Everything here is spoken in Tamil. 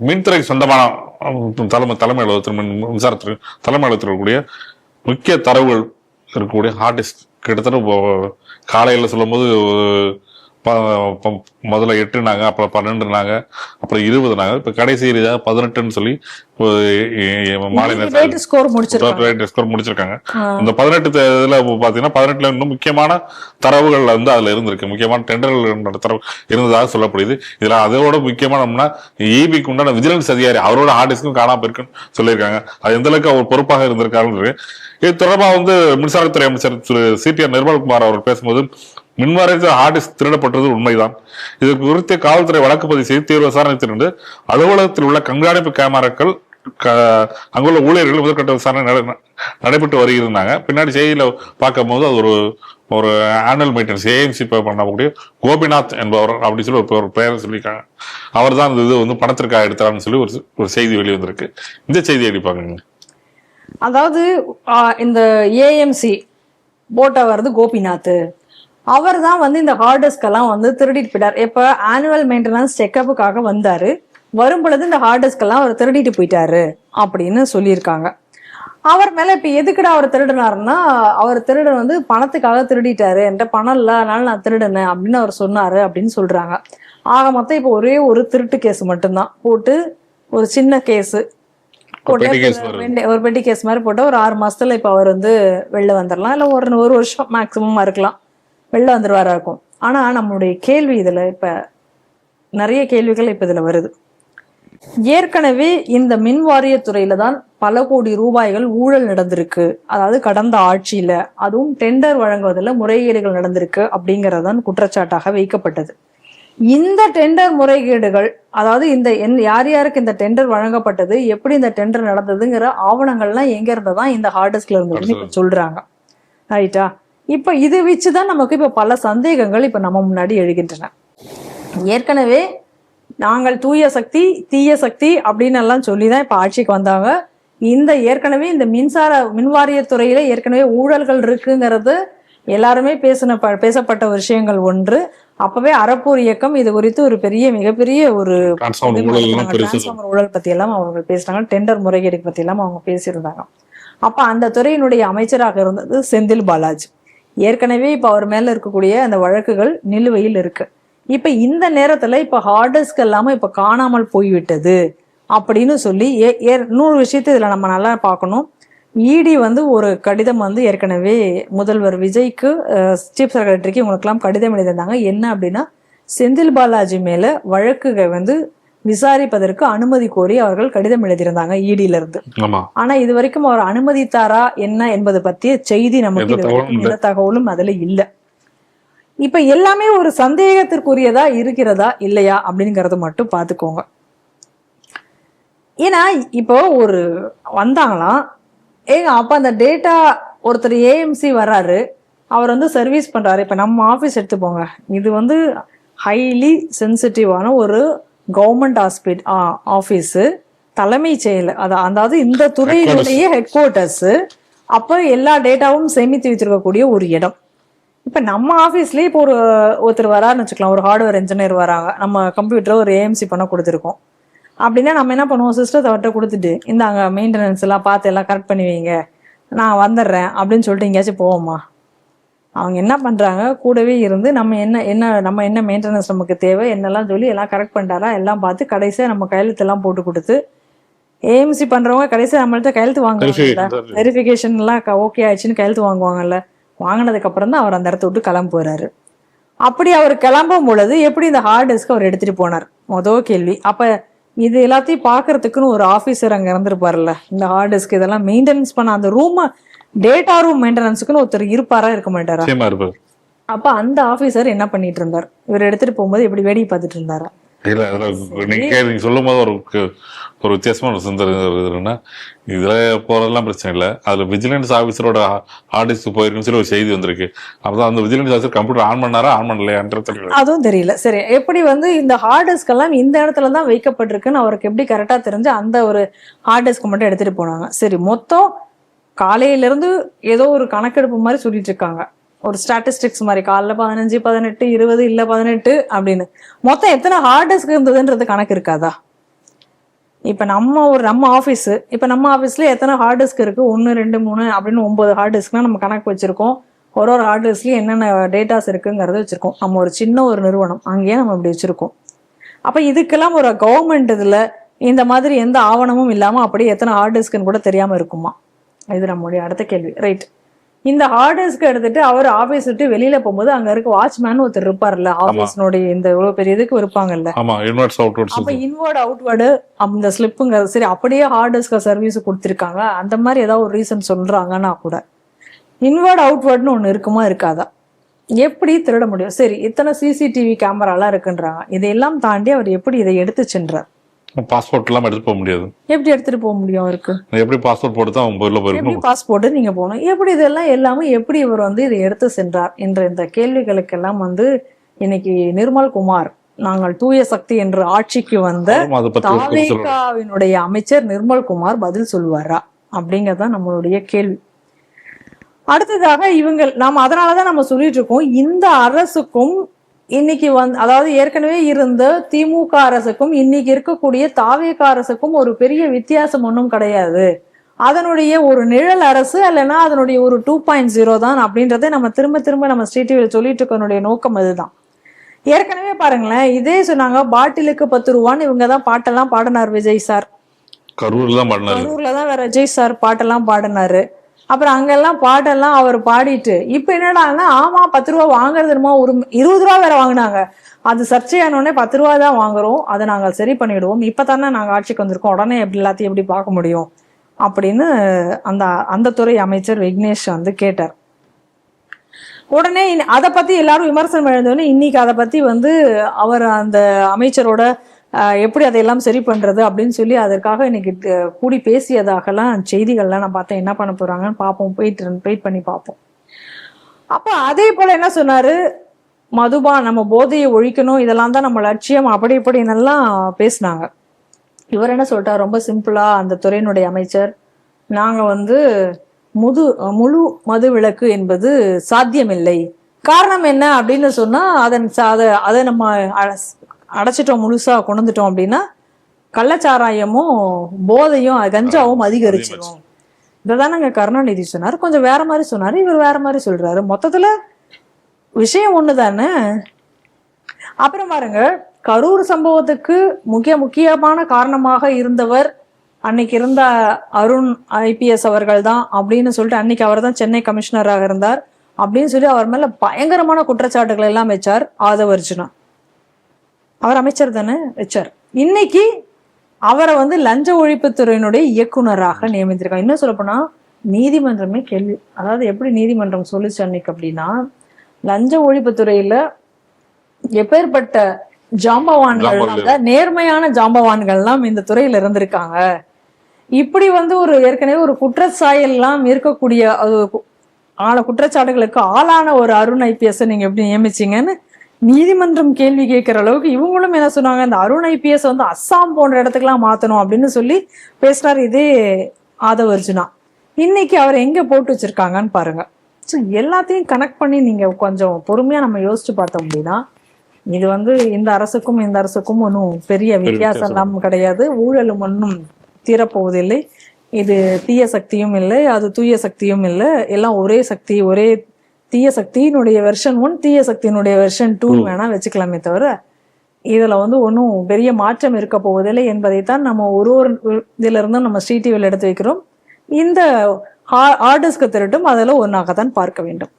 மின்துறைக்கு சொந்தமான தலைமை அலுவலகத்தில் மின்சாரத்துறை தலைமை அலுவலகத்தில் இருக்கக்கூடிய முக்கிய தரவுகள் இருக்கக்கூடிய ஹார்ட் டிஸ்க் கிட்டத்தட்ட காலையில் சொல்லும்போது முதல்ல 8நாங்க, அப்புறம் 12நாங்க, அப்புறம் 20நாங்க, இப்ப கடைசி 18ன்னு சொல்லி மாலை ஸ்கோர் முடிச்சிருக்காங்க. அந்த 18 இதுல பாத்தீங்கன்னா 18ல இன்னும் முக்கியமான தரவுகள் வந்து அதுல இருந்திருக்கு. முக்கியமான டெண்டர்கள் தரவு இருந்ததாக சொல்லப்படுது. இதுல அதோட முக்கியமான ஈபிக்கு உண்டான விஜிலன்ஸ் அதிகாரி அவரோட ஹார்ட் டிஸ்க்கும் காணாம போயிருக்குன்னு சொல்லியிருக்காங்க. அது எந்த அளவுக்கு அவர் பொறுப்பாக இருந்திருக்காரு. இது தொடர்பாக வந்து மின்சாரத்துறை அமைச்சர் சிடிஆர் நிர்மல்குமார் அவர் பேசும்போது, மின்வாரியத்தில் ஹார்ட் டிஸ்க் திருடப்பட்டது உண்மைதான். இது குறித்து காவல்துறை வழக்கு பதிவு செய்து தீவிர விசாரணை திறந்து அலுவலகத்தில் உள்ள கண்காணிப்பு கேமராக்கள், அங்குள்ள ஊழியர்கள் முதற்கட்ட விசாரணை நடைபெற்று வருகிறாங்க. பின்னாடி செய்தியில பார்க்கும் போது அது ஒரு ஆனுவல் மெயின்டெனன்ஸ் ஏஎம்சி பண்ணக்கூடிய கோபிநாத் என்பவர் அப்படி சொல்லி ஒரு பெயர் சொல்லியிருக்காங்க. அவர் தான் இது வந்து பணத்திற்காக எடுத்தார்னு சொல்லி ஒரு செய்தி வெளிவந்திருக்கு. இந்த செய்தி எப்படி பாக்குறீங்க? அதாவது இந்த ஏஎம்சி போட்டா வருது கோபிநாத், அவர் தான் வந்து இந்த ஹார்ட் டிஸ்க் எல்லாம் வந்து திருடிட்டு போயிட்டார். இப்ப ஆனுவல் மெயின்டெனன்ஸ் செக்கப்புக்காக வந்தாரு, வரும் பொழுது இந்த ஹார்ட் டிஸ்க் எல்லாம் அவர் திருடிட்டு போயிட்டாரு அப்படின்னு சொல்லியிருக்காங்க. அவர் மேல இப்ப எதுக்குடா அவர் திருடினாருன்னா, அவர் திருடன் வந்து பணத்துக்காக திருடிட்டாரு, என்கிட்ட பணம் இல்ல அதனால நான் திருடினேன் அப்படின்னு அவர் சொன்னாரு அப்படின்னு சொல்றாங்க. ஆக மொத்தம் இப்ப ஒரே ஒரு திருட்டு கேஸ் மட்டும்தான் போட்டு, ஒரு சின்ன கேஸ் போட்டு, ஒரு பெட்டி கேஸ் மாதிரி போட்டு ஒரு 6 மாசத்துல இப்ப அவர் வந்து வெளில வந்துடலாம், இல்ல ஒரு வருஷம் மேக்சிமம் இருக்கலாம், வெளில வந்துருவாரா இருக்கும். ஆனா நம்மளுடைய கேள்வி இதுல இப்ப நிறைய கேள்விகள் இப்ப இதுல வருது. ஏற்கனவே இந்த மின் வாரியத்துறையில தான் பல கோடி ரூபாய்கள் ஊழல் நடந்திருக்கு. அதாவது கடந்த ஆட்சியில அதுவும் டெண்டர் வழங்குவதில் முறைகேடுகள் நடந்திருக்கு அப்படிங்கறதான் குற்றச்சாட்டாக வைக்கப்பட்டது. இந்த டெண்டர் முறைகேடுகள், அதாவது இந்த யார் யாருக்கு இந்த டெண்டர் வழங்கப்பட்டது, எப்படி இந்த டெண்டர் நடந்ததுங்கிற ஆவணங்கள்லாம் எங்க இருந்ததான் இந்த ஹார்ட் டிஸ்க்ல இருந்து சொல்றாங்க. ரைட்டா? இப்ப இது வச்சுதான் நமக்கு இப்ப பல சந்தேகங்கள் இப்ப நம்ம முன்னாடி எழுகின்றன. ஏற்கனவே நாங்கள் தூய சக்தி தீய சக்தி அப்படின்னு எல்லாம் சொல்லிதான் இப்ப ஆட்சிக்கு வந்தாங்க. ஏற்கனவே இந்த மின்வாரியத்துறையில ஏற்கனவே ஊழல்கள் இருக்குங்கிறது எல்லாருமே பேசப்பட்ட விஷயங்கள் ஒன்று. அப்பவே அறப்போர் இயக்கம் இது குறித்து ஒரு மிகப்பெரிய ஒரு டிரான்ஸ்ஃபார்மர் ஊழல் பத்தி எல்லாம் அவங்க பேசினாங்க, டெண்டர் முறைகேடு பத்தி எல்லாம் அவங்க பேசியிருந்தாங்க. அப்ப அந்த துறையினுடைய அமைச்சராக இருந்தது செந்தில் பாலாஜி. ஏற்கனவே இப்ப அவர் மேல இருக்கக்கூடிய அந்த வழக்குகள் நிலுவையில் இருக்கு. இப்ப இந்த நேரத்துல இப்ப ஹார்ட் டிஸ்க் எல்லாம இப்ப காணாமல் போய்விட்டது அப்படின்னு சொல்லி இன்னொரு விஷயத்தை இதுல நம்ம நல்லா பார்க்கணும். இடி வந்து ஒரு கடிதம் வந்து ஏற்கனவே முதல்வர் விஜய்க்கு, சீஃப் செக்ரட்டரிக்கு இவங்களுக்கெல்லாம் கடிதம் எழுதியிருந்தாங்க. என்ன அப்படின்னா, செந்தில் பாலாஜி மேல வழக்குகள் வந்து விசாரிப்பதற்கு அனுமதி கோரி அவர்கள் கடிதம் எழுதியிருந்தாங்க இடியில இருந்து. ஆனா இது வரைக்கும் அவர் அனுமதித்தாரா என்ன என்பது பற்றிய செய்தி நமக்கு எந்த தகவலும் அதுல இல்ல. இப்ப எல்லாமே ஒரு சந்தேகத்திற்குரியதா இருக்கிறதா இல்லையா அப்படிங்கறத மட்டும் பாத்துக்கோங்க. ஏன்னா இப்போ ஒரு வந்தாங்களாம், அப்ப அந்த டேட்டா ஒருத்தர் ஏஎம்சி வர்றாரு, அவர் வந்து சர்வீஸ் பண்றாரு. இப்ப நம்ம ஆபீஸ் எடுத்துப்போங்க, இது வந்து ஹைலி சென்சிட்டிவான ஒரு கவர்மெண்ட் ஆபீஸ், தலைமை செயலர், அதாவது இந்த துறையினுடைய ஹெட் குவார்டர்ஸ். அப்ப எல்லா டேட்டாவும் சேமித்து வச்சிருக்கக்கூடிய ஒரு இடம். இப்ப நம்ம ஆபீஸ்லயே இப்போ ஒருத்தர் வராருன்னு வச்சுக்கலாம், ஒரு ஹார்ட்வேர் இன்ஜினியர் வராங்க, நம்ம கம்ப்யூட்டரை ஒரு ஏஎம்சி பண்ண கொடுத்துருக்கோம் அப்படின்னா நம்ம என்ன பண்ணுவோம், சிஸ்டத்தை அவர்கிட்ட கொடுத்துட்டு இந்தாங்க மெயின்டெனன்ஸ் எல்லாம் பார்த்து எல்லாம் கரெக்ட் பண்ணி வைங்க, நான் வந்துடுறேன் அப்படின்னு சொல்லிட்டு எங்கேயாச்சும் போவோமா? அவங்க என்ன பண்றாங்க, கூடவே இருந்து நம்ம என்ன மெயின்டெனன்ஸ் நமக்கு தேவை என்னெல்லாம் சொல்லி எல்லாம் கரெக்ட் பண்ணிட்டாரா எல்லாம் பார்த்து கடைசியா நம்ம கையெழுத்து எல்லாம் போட்டு கொடுத்து, ஏஎம்சி பண்றவங்க கடைசியா நம்மள்ட்ட கையெழுத்து வாங்குவாங்கல்ல, வெரிஃபிகேஷன் எல்லாம் ஓகே ஆயிடுச்சுன்னு கையெழுத்து வாங்குவாங்கல்ல, வாங்கினதுக்கு அப்புறம் தான் அவர் அந்த இடத்த விட்டு கிளம்ப போறாரு. அப்படி அவர் கிளம்பும் பொழுது எப்படி இந்த ஹார்ட் டிஸ்க் அவர் எடுத்துட்டு போனார், மொதல் கேள்வி. அப்ப இது எல்லாத்தையும் பாக்குறதுக்குன்னு ஒரு ஆபீசர் அங்க இருந்திருப்பாருல்ல, இந்த ஹார்ட் டிஸ்க் இதெல்லாம் மெயின்டெனன்ஸ் பண்ண அந்த ரூம், டேட்டா ரூம் மெயின்டெனன்ஸுக்குன்னு ஒருத்தர் இருப்பாரா இருக்க மாட்டாரா? அப்ப அந்த ஆபீசர் என்ன பண்ணிட்டு இருந்தார், இவர் எடுத்துட்டு போகும்போது எப்படி வேடிக்கை பார்த்துட்டு இருந்தாரா? இல்ல நீங்க சொல்லும் போது ஒரு வித்தியாசமான சிந்தனை, இதுல போறதெல்லாம் பிரச்சனை இல்லை, அதுல விஜிலன்ஸ் ஆபீசரோட ஹார்ட் டிஸ்க் போயிருக்குன்னு சொல்லி ஒரு செய்தி வந்திருக்கு. அப்பதான் அந்த விஜிலன்ஸ் ஆபீசர் கம்ப்யூட்டர் ஆன் பண்ணாரா ஆன் பண்ணலையான்றது அதுவும் தெரியல. சரி, எப்படி வந்து இந்த ஹார்ட் டிஸ்க் எல்லாம் இந்த இடத்துலதான் வைக்கப்பட்டிருக்குன்னு அவருக்கு எப்படி கரெக்டா தெரிஞ்சு அந்த ஒரு ஹார்ட் டிஸ்க் மட்டும் எடுத்துட்டு போனாங்க. சரி, மொத்தம் காலையில இருந்து ஏதோ ஒரு கணக்கெடுப்பு மாதிரி சொல்லிட்டு இருக்காங்க, ஒரு ஸ்டாட்டிஸ்டிக்ஸ் மாதிரி, காலைல 15, 18, 20 இல்ல 18 அப்படின்னு மொத்தம் எத்தனை ஹார்ட் டிஸ்க் இருந்ததுன்றது கணக்கு இருக்காதா? இப்ப நம்ம ஆபீஸ், இப்ப நம்ம ஆபீஸ்ல எத்தனை ஹார்ட் டிஸ்க் இருக்கு, 1 2 3 அப்படின்னு 9 ஹார்ட் டிஸ்க்னா நம்ம கணக்கு வச்சிருக்கோம். ஒரு ஹார்ட் டிஸ்க்லயும் என்னென்ன டேட்டாஸ் இருக்குங்கிறத வச்சிருக்கோம். நம்ம ஒரு சின்ன ஒரு நிறுவனம், அங்கேயே நம்ம இப்படி வச்சிருக்கோம். அப்ப இதுக்கெல்லாம் ஒரு கவர்மெண்ட் இதுல இந்த மாதிரி எந்த ஆவணமும் இல்லாம அப்படியே எத்தனை ஹார்ட் டிஸ்க்னு கூட தெரியாம இருக்குமா? இது நம்மளுடைய அடுத்த கேள்வி. ரைட். இந்த ஹார்ட் டிஸ்க் எடுத்துட்டு அவர் ஆபீஸ் விட்டு வெளியில போகும்போது அங்க இருக்க வாட்ச்மேன் ஒருத்தர் இருப்பார்ல, ஆபீஸ்னுடைய இந்த இவ்வளவு பெரிய இதுக்கு இருப்பாங்கல்ல. ஆமா, இன்வெர்ட்ஸ் அவுட்வெர்ட்ஸ். அப்ப இன்வர்ட் அவுட்வர்டு அந்த ஸ்லிப்புங்கிறது சரி, அப்படியே ஹார்ட் டிஸ்க சர்வீஸ் கொடுத்திருக்காங்க, அந்த மாதிரி ஏதாவது ஒரு ரீசன் சொல்றாங்கன்னா கூட இன்வர்ட் அவுட்வர்ட்னு ஒண்ணு இருக்குமா இருக்காதா? எப்படி திருட முடியும்? சரி, இத்தனை சிசிடிவி கேமராலாம் இருக்குன்றாங்க, இதையெல்லாம் தாண்டி அவர் எப்படி இதை எடுத்து சென்றார்? பாஸ்போர்ட் எல்லாம் எடுத்து போக முடியாது. எப்படி எடுத்துட்டு போக முடியும் அவருக்கு? எப்படி பாஸ்போர்ட் போட்டு தான் அவங்க எப்படி போயிருக்கணும்? பாஸ்போர்ட் நீங்க போகணும், எப்படி இதெல்லாம் எல்லாமே எப்படி இவர் வந்து இதை எடுத்து சென்றார் என்ற இந்த கேள்விகளுக்கெல்லாம் வந்து இன்னைக்கு நிர்மல் குமார், நாங்கள் தூய சக்தி என்ற ஆட்சிக்கு வந்த அதை பத்தி ஒரு கருத்து சொல்லுங்க. தாவேகாவினுடைய அமைச்சர் நிர்மல் குமார் பதில் சொல்வாரா அப்படிங்கறதான் நம்மளுடைய கேள்வி. அடுத்ததாக நாம அதனாலதான் நம்ம சொல்லிட்டு இருக்கோம், இந்த அரசுக்கும் இன்னைக்கு அதாவது ஏற்கனவே இருந்த திமுக அரசுக்கும் இன்னைக்கு இருக்கக்கூடிய தாவேகா அரசுக்கும் ஒரு பெரிய வித்தியாசம் ஒன்றும் கிடையாது. அதனுடைய ஒரு நிழல் அரசு இல்லைன்னா அதனுடைய ஒரு 2.0 தான் அப்படின்றத நம்ம திரும்ப திரும்ப நம்ம ஸ்ரீ டிவியில் சொல்லிட்டு இருக்கனுடைய நோக்கம் அதுதான். ஏற்கனவே பாருங்களேன், இதே சொன்னாங்க பாட்டிலுக்கு 10 ரூபான்னு இவங்க தான் பாட்டெல்லாம் பாடினார் விஜய் சார். கரூர்ல தான் வேற விஜய் சார் பாட்டெல்லாம் பாடினாரு. அப்புறம் அங்கெல்லாம் பாட்டெல்லாம் அவர் பாடிட்டு இப்ப என்னடான்னா, ஆமா 10 ரூபா வாங்குறது என்னமோ ஒரு 20 ரூபா வேற வாங்கினாங்க. அது சர்ச்சையானோடனே 10 ரூபா தான் வாங்குறோம், அதை நாங்கள் சரி பண்ணிடுவோம், இப்பதானே நாங்க ஆட்சிக்கு வந்திருக்கோம், உடனே எல்லாத்தையும் எப்படி பார்க்க முடியும் அப்படின்னு அந்த துறை அமைச்சர் விக்னேஷ் வந்து கேட்டார். உடனே அதை பத்தி எல்லாரும் விமர்சனம் எழுந்தோடனே இன்னைக்கு அதை பத்தி வந்து அவர் அந்த அமைச்சரோட எப்படி அதையெல்லாம் சரி பண்றது அப்படின்னு சொல்லி அதற்காக இன்னைக்கு கூடி பேசியதாகலாம் செய்திகள்லாம் நான் பார்த்தேன். என்ன பண்ண போறாங்கன்னு பார்ப்போம், வெயிட் பண்ணி பார்ப்போம். அப்ப அதே போல என்ன சொன்னாரு, நம்ம போதையை ஒழிக்கணும், இதெல்லாம் தான் நம்ம லட்சியம், அப்படி இப்படின்னெல்லாம் பேசினாங்க. இவர் என்ன சொல்லிட்டார், ரொம்ப சிம்பிளா அந்த துறையினுடைய அமைச்சர், நாங்க வந்து முழு மது விலக்கு என்பது சாத்தியமில்லை. காரணம் என்ன அப்படின்னு சொன்னா, அதை நம்ம அடைச்சிட்டோம், முழுசா கொண்டுட்டோம் அப்படின்னா கள்ளச்சாராயமும் போதையும் கஞ்சாவும் அதிகரிச்சிடும். இதைதானங்க கருணாநிதி சொன்னாரு. கொஞ்சம் வேற மாதிரி சொன்னாரு, இவர் வேற மாதிரி சொல்றாரு. மொத்தத்துல விஷயம் ஒண்ணுதானே. அப்புறம் பாருங்க, கரூர் சம்பவத்துக்கு முக்கியமான காரணமாக இருந்தவர் அன்னைக்கு இருந்த அருண் IPS அவர்கள் தான் அப்படின்னு சொல்லிட்டு, அன்னைக்கு அவர் தான் சென்னை கமிஷனராக இருந்தார் அப்படின்னு சொல்லி அவர் மேல பயங்கரமான குற்றச்சாட்டுகள் எல்லாம் வச்சார் ஆதவ் அர்ஜுனா. அவர் அமைச்சர் தானே வச்சார். இன்னைக்கு அவரை வந்து லஞ்ச ஒழிப்புத்துறையினுடைய இயக்குனராக நியமித்திருக்காங்க. இன்னும் சொல்ல போனா நீதிமன்றமே கேள்வி, அதாவது எப்படி நீதிமன்றம் சொல்லிச்சு அன்னைக்கு அப்படின்னா, லஞ்ச ஒழிப்புத்துறையில எப்பேற்பட்ட ஜாம்பவான்கள், நேர்மையான ஜாம்பவான்கள்லாம் இந்த துறையில இருந்திருக்காங்க, இப்படி வந்து ஒரு ஏற்கனவே ஒரு குற்றச்சாயல் எல்லாம் இருக்கக்கூடிய குற்றச்சாட்டுகளுக்கு ஆளான ஒரு அருண் IPS நீங்க எப்படி நியமிச்சீங்கன்னு நீதிமன்றம் கேள்வி கேட்கிற அளவுக்கு இவங்களும் என்ன சொன்னாங்க, இந்த அருண் IPS வந்து அஸ்ஸாம் போன்ற இடத்துக்குலாம் மாத்தணும் அப்படின்னு சொல்லி பேசுறாரு இதே ஆதவ் அர்ஜுனா. இன்னைக்கு அவர் எங்க போட்டு வச்சிருக்காங்கன்னு பாருங்க. ஸோ எல்லாத்தையும் கனெக்ட் பண்ணி நீங்க கொஞ்சம் பொறுமையா நம்ம யோசிச்சு பார்த்தோம் அப்படின்னா, இது வந்து இந்த அரசுக்கும் ஒன்றும் பெரிய வித்தியாசம் எல்லாம் கிடையாது. ஊழலும் ஒன்றும் தீரப்போவதில்லை. இது தீய சக்தியும் இல்லை, அது தூய சக்தியும் இல்லை, எல்லாம் ஒரே சக்தி, ஒரே தீய சக்தியினுடைய வெர்ஷன் 1, தீய சக்தியினுடைய வெர்ஷன் 2 வேணா வச்சுக்கலாமே தவிர இதுல வந்து ஒன்றும் பெரிய மாற்றம் இருக்க போவதில்லை என்பதைத்தான் நம்ம ஒரு இதுல இருந்தும் நம்ம ஸ்ரீ டிவியில் எடுத்து வைக்கிறோம். இந்த ஹார்ட் டிஸ்க் திருட்டும் அதில் ஒன்றாகத்தான் பார்க்க வேண்டும்.